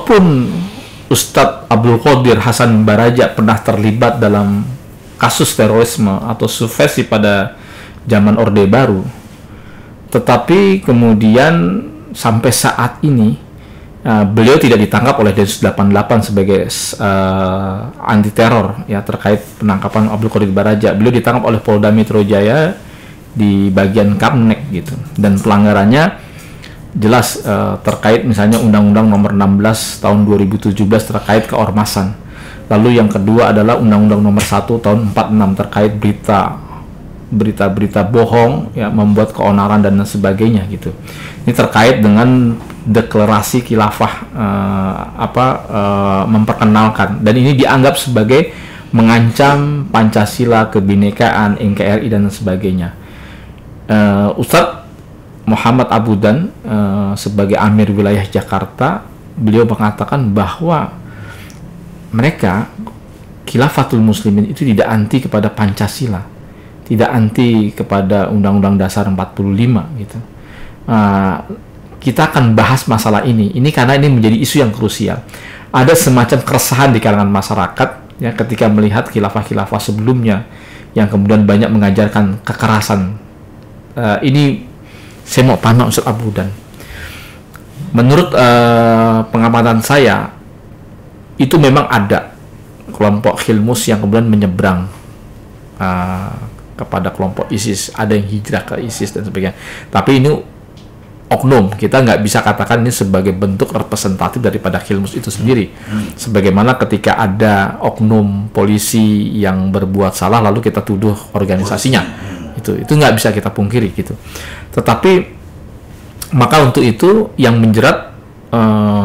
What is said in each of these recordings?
kalaupun Ustadz Abdul Qadir Hasan Baraja pernah terlibat dalam kasus terorisme atau subversi pada zaman Orde Baru, tetapi kemudian sampai saat ini beliau tidak ditangkap oleh Densus 88 sebagai anti teror ya terkait penangkapan Abdul Qadir Baraja. Beliau ditangkap oleh Polda Metro Jaya di bagian Kamnek gitu, dan pelanggarannya jelas terkait misalnya Undang-Undang Nomor 16 Tahun 2017 terkait keormasan. Lalu yang kedua adalah Undang-Undang Nomor 1 Tahun 46 terkait berita bohong ya, membuat keonaran dan sebagainya gitu. Ini terkait dengan deklarasi khilafah memperkenalkan, dan ini dianggap sebagai mengancam Pancasila, kebinekaan, NKRI dan sebagainya. Ustadz Muhammad Abudan sebagai Amir Wilayah Jakarta, beliau mengatakan bahwa mereka Khilafatul Muslimin itu tidak anti kepada Pancasila, tidak anti kepada Undang-Undang Dasar 45 gitu. Kita akan bahas masalah ini karena ini menjadi isu yang krusial. Ada semacam keresahan di kalangan masyarakat ya ketika melihat khilafah-khilafah sebelumnya yang kemudian banyak mengajarkan kekerasan. Ini saya mau panah Ustadz Abudan. Menurut pengamatan saya, itu memang ada kelompok Khilmus yang kemudian menyeberang kepada kelompok ISIS, ada yang hijrah ke ISIS dan sebagainya. Tapi ini oknum, kita nggak bisa katakan ini sebagai bentuk representatif daripada Khilmus itu sendiri. Sebagaimana ketika ada oknum polisi yang berbuat salah lalu kita tuduh organisasinya, itu nggak bisa kita pungkiri gitu. Tetapi maka untuk itu yang menjerat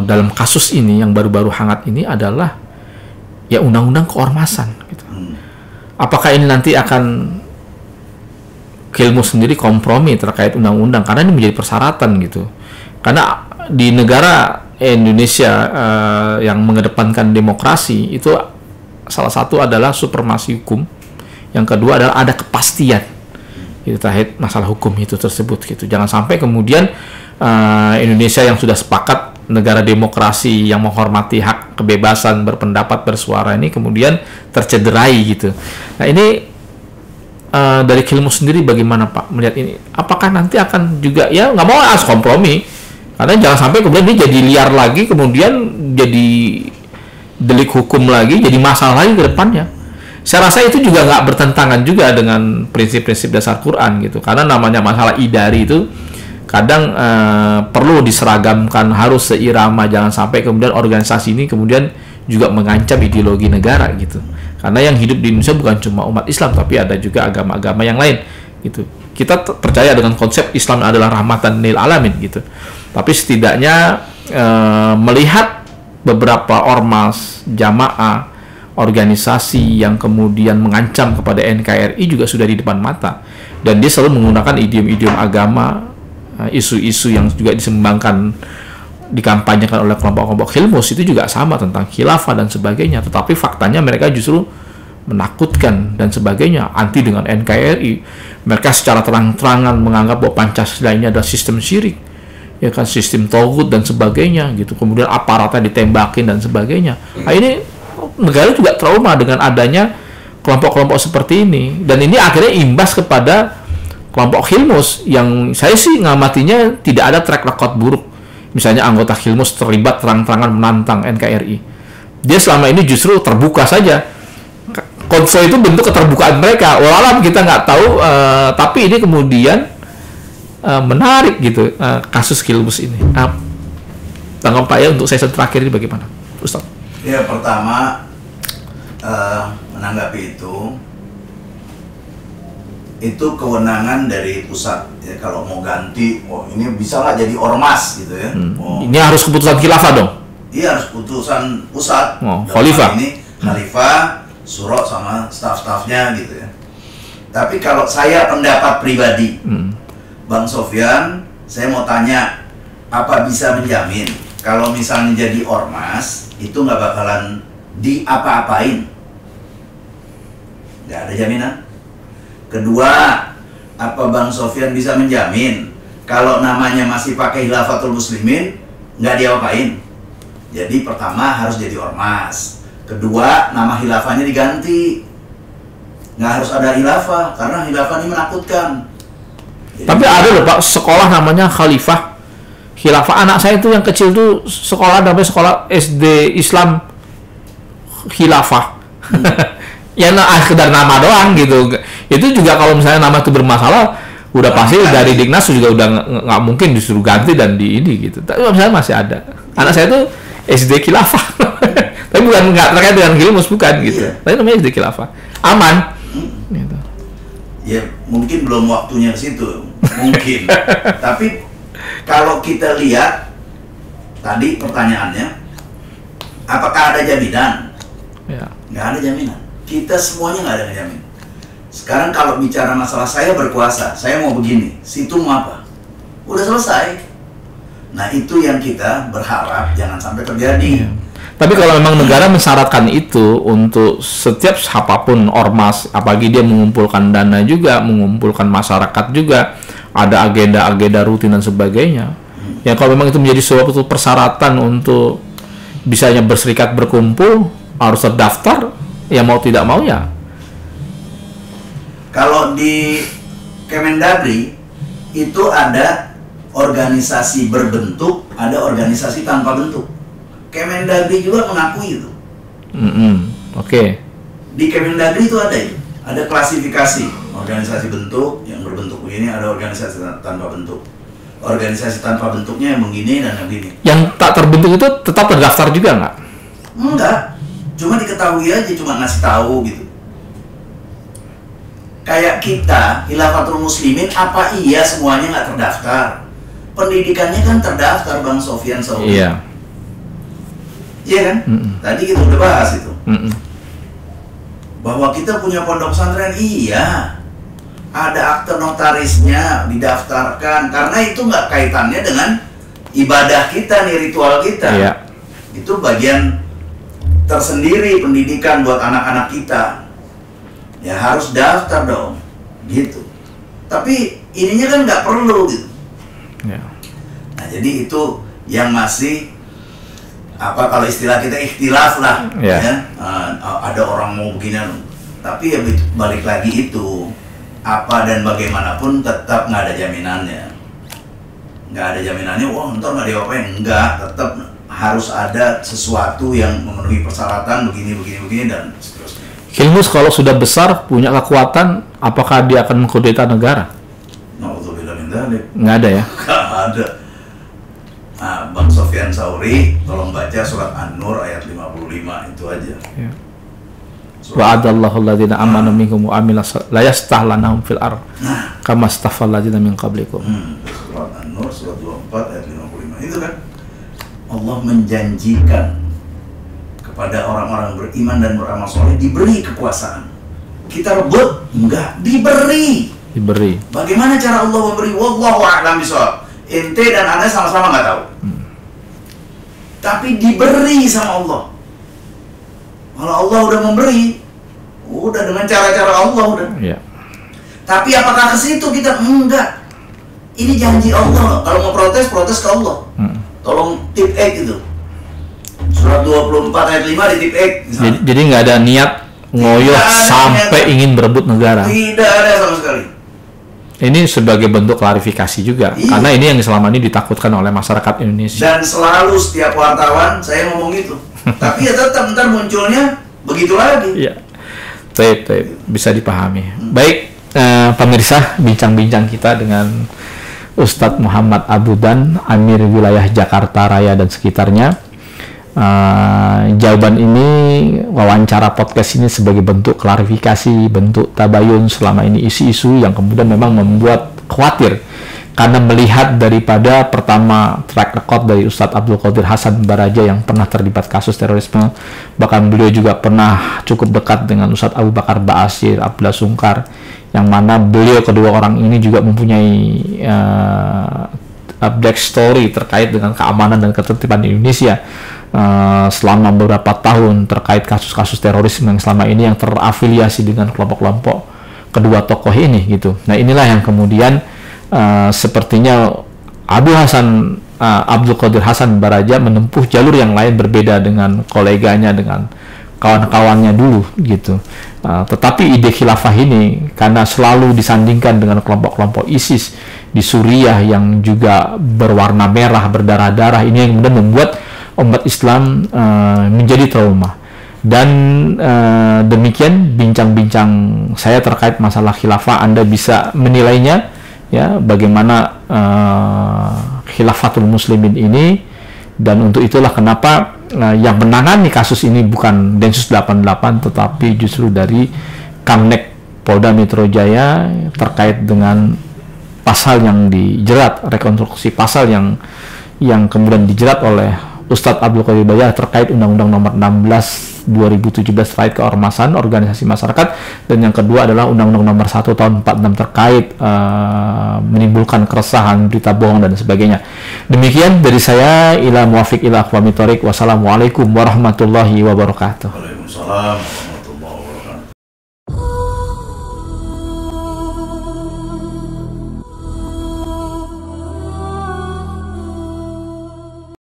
dalam kasus ini yang baru-baru hangat ini adalah ya undang-undang keormasan gitu. Apakah ini nanti akan Khilmus sendiri kompromi terkait undang-undang, karena ini menjadi persyaratan gitu. Karena di negara Indonesia yang mengedepankan demokrasi itu salah satu adalah supremasi hukum, yang kedua adalah ada kepastian itu terkait masalah hukum itu tersebut gitu. Jangan sampai kemudian Indonesia yang sudah sepakat negara demokrasi yang menghormati hak kebebasan berpendapat bersuara ini kemudian tercederai gitu. Nah ini dari Khilmus sendiri bagaimana Pak melihat ini? Apakah nanti akan juga ya nggak mau harus kompromi, karena jangan sampai kemudian ini jadi liar lagi, kemudian jadi delik hukum lagi, jadi masalah lagi ke depannya. Saya rasa itu juga nggak bertentangan juga dengan prinsip-prinsip dasar Quran gitu, karena namanya masalah idari itu kadang perlu diseragamkan, harus seirama, jangan sampai kemudian organisasi ini kemudian juga mengancam ideologi negara gitu. Karena yang hidup di Indonesia bukan cuma umat Islam, tapi ada juga agama-agama yang lain gitu. Kita percaya dengan konsep Islam adalah rahmatan lil alamin gitu. Tapi setidaknya melihat beberapa ormas, jamaah, organisasi yang kemudian mengancam kepada NKRI juga sudah di depan mata, dan dia selalu menggunakan idiom-idiom agama, isu-isu yang juga disembangkan, dikampanyekan oleh kelompok-kelompok Khilmus itu juga sama tentang khilafah dan sebagainya. Tetapi faktanya mereka justru menakutkan dan sebagainya, anti dengan NKRI. Mereka secara terang-terangan menganggap bahwa Pancasila ini adalah sistem syirik, ya kan, sistem tauhid dan sebagainya gitu. Kemudian aparatnya ditembakin dan sebagainya. Nah, ini negara juga trauma dengan adanya kelompok-kelompok seperti ini, dan ini akhirnya imbas kepada kelompok Khilmus yang saya sih ngamatinya tidak ada track record buruk. Misalnya anggota Khilmus terlibat terang-terangan menantang NKRI. Dia selama ini justru terbuka saja. Konvoy itu bentuk keterbukaan mereka. Walau kita nggak tahu, tapi ini kemudian menarik gitu kasus Khilmus ini. Tanggapan Pak ya untuk sesi terakhir ini bagaimana, Ustaz? Ya, pertama menanggapi itu kewenangan dari pusat ya. Kalau mau ganti, ini bisa nggak jadi ormas gitu ya. Ini harus keputusan khilafah dong. Iya, harus keputusan pusat. Khalifah. Ini khalifah, surah sama staf-stafnya gitu ya. Tapi kalau saya pendapat pribadi, Bang Sofyan, saya mau tanya, apa bisa menjamin kalau misalnya jadi ormas itu nggak bakalan diapa-apain? Nggak ada jaminan. Kedua, apa Bang Sofyan bisa menjamin kalau namanya masih pakai Khilafatul Muslimin nggak diapain? Jadi pertama harus jadi ormas. Kedua, nama khilafahnya diganti. Nggak harus ada khilafah, karena khilafah ini menakutkan. Jadi, tapi ada loh Pak, sekolah namanya Khalifah Khilafah. Anak saya itu yang kecil tuh sekolah namanya sekolah SD Islam Khilafah. Ya sekedar nama doang gitu. Itu juga kalau misalnya nama itu bermasalah, udah pasti dari Dignas juga udah nggak mungkin disuruh ganti dan di ini gitu. Tapi misalnya masih ada. Anak saya tuh SD Khilafah. Tapi bukan nggak terkait dengan Khilmus, bukan gitu. Tapi namanya SD Khilafah. Aman. Gitu. Ya mungkin belum waktunya ke situ, mungkin. Tapi kalau kita lihat tadi pertanyaannya, apakah ada jaminan? Ya. Nggak ada jaminan. Kita semuanya nggak ada jamin. Sekarang kalau bicara masalah saya berkuasa, saya mau begini, situ mau apa? Udah selesai. Nah itu yang kita berharap jangan sampai terjadi. Ya. Tapi kalau memang negara mensyaratkan itu untuk setiap siapapun ormas, apalagi dia mengumpulkan dana juga, mengumpulkan masyarakat juga, ada agenda-agenda rutin dan sebagainya. Ya kalau memang itu menjadi suatu persyaratan untuk bisanya berserikat berkumpul, harus terdaftar, ya mau tidak mau ya. Kalau di Kemendagri itu ada organisasi berbentuk, ada organisasi tanpa bentuk. Kemendagri juga mengakui itu. Oke. Di Kemendagri itu ada klasifikasi organisasi bentuk yang berbentuk begini, ada organisasi tanpa bentuk. Organisasi tanpa bentuknya yang begini dan yang begini. Yang tak terbentuk itu tetap terdaftar juga nggak? Enggak, cuma diketahui aja, cuma ngasih tahu gitu. Kayak kita, Khilafatul Muslimin, apa iya semuanya nggak terdaftar? Pendidikannya kan terdaftar, Bang Sofyan Sauri. Iya. Iya kan? Tadi kita udah bahas itu. Bahwa kita punya pondok pesantren, iya. Ada akte notarisnya, didaftarkan. Karena itu nggak kaitannya dengan ibadah kita nih, ritual kita. Iya. Itu bagian tersendiri pendidikan buat anak-anak kita. Ya harus daftar dong, gitu. Tapi ininya kan nggak perlu gitu. Iya. Nah jadi itu yang masih apa kalau istilah kita ikhtilaf lah, ya. Ada orang mau begini, tapi ya balik lagi itu apa dan bagaimanapun tetap nggak ada jaminannya, nggak ada jaminannya. Wah ntar nggak diapain, enggak, tetap harus ada sesuatu yang memenuhi persyaratan begini dan seterusnya. Khilmus kalau sudah besar punya kekuatan, apakah dia akan mengkudeta negara? Na'udzubillah min dzalik. Nggak ada ya? Nggak ada. Nah, Bang Sofyan Sauri, tolong baca surat An-Nur ayat 55 itu aja. Ya. Wa'adallahu alladhina amanu minkum wa amilas la yastahlanahum fil ard kama stafal ladzina min qablikum. Surat An-Nur surat 24 ayat 55 itu kan Allah menjanjikan kepada orang-orang beriman dan beramal soleh diberi kekuasaan. Kita rebut? Enggak, diberi. Bagaimana cara Allah memberi? Wallahu a'lam bishawab. Ente dan Anda sama-sama nggak tahu. Tapi diberi sama Allah. Kalau Allah udah memberi, udah dengan cara-cara Allah udah. Ya. Tapi apakah ke situ kita? Enggak. Ini janji Allah. Kalau mau protes ke Allah. Tolong tip X gitu. Surat 24 ayat 5 di tip X. Jadi nggak ada niat ngoyoh sampai ingin berebut negara. Tidak ada sama sekali. Ini sebagai bentuk klarifikasi juga, karena ini yang selama ini ditakutkan oleh masyarakat Indonesia. Dan selalu setiap wartawan saya ngomong gitu. Tapi ya tetap ntar munculnya begitu lagi. Iya, baik, bisa dipahami. Baik, pemirsa, bincang-bincang kita dengan Ustadz Muhammad Abudan, Amir Wilayah Jakarta Raya dan sekitarnya. Jawaban ini, wawancara podcast ini sebagai bentuk klarifikasi, bentuk tabayun selama ini isu-isu yang kemudian memang membuat khawatir karena melihat daripada pertama track record dari Ustadz Abdul Qadir Hasan Baraja yang pernah terlibat kasus terorisme, bahkan beliau juga pernah cukup dekat dengan Ustadz Abu Bakar Ba'asyir, Abdullah Sungkar, yang mana beliau kedua orang ini juga mempunyai back story terkait dengan keamanan dan ketertiban di Indonesia selama beberapa tahun terkait kasus-kasus terorisme yang selama ini yang terafiliasi dengan kelompok-kelompok kedua tokoh ini gitu. Nah inilah yang kemudian sepertinya Abu Hasan Abdul Qadir Hasan Baraja menempuh jalur yang lain berbeda dengan koleganya, dengan kawan-kawannya dulu gitu. Tetapi ide khilafah ini karena selalu disandingkan dengan kelompok-kelompok ISIS di Suriah yang juga berwarna merah, berdarah-darah, ini yang kemudian membuat umat Islam menjadi trauma. Dan demikian bincang-bincang saya terkait masalah khilafah. Anda bisa menilainya ya, bagaimana khilafatul muslimin ini. Dan untuk itulah kenapa yang menangani kasus ini bukan Densus 88 tetapi justru dari Kamnek Polda Metro Jaya terkait dengan pasal yang dijerat, rekonstruksi pasal yang kemudian dijerat oleh Ustadz Abdul Qadir Bajah terkait Undang-Undang Nomor 16 2017 terkait keormasan organisasi masyarakat, dan yang kedua adalah Undang-Undang Nomor 1 Tahun 46 terkait menimbulkan keresahan, berita bohong dan sebagainya. Demikian dari saya, ila muwafiq ila aqwamit thoriq. Wassalamualaikum warahmatullahi wabarakatuh. Waalaikumsalam warahmatullahi wabarakatuh.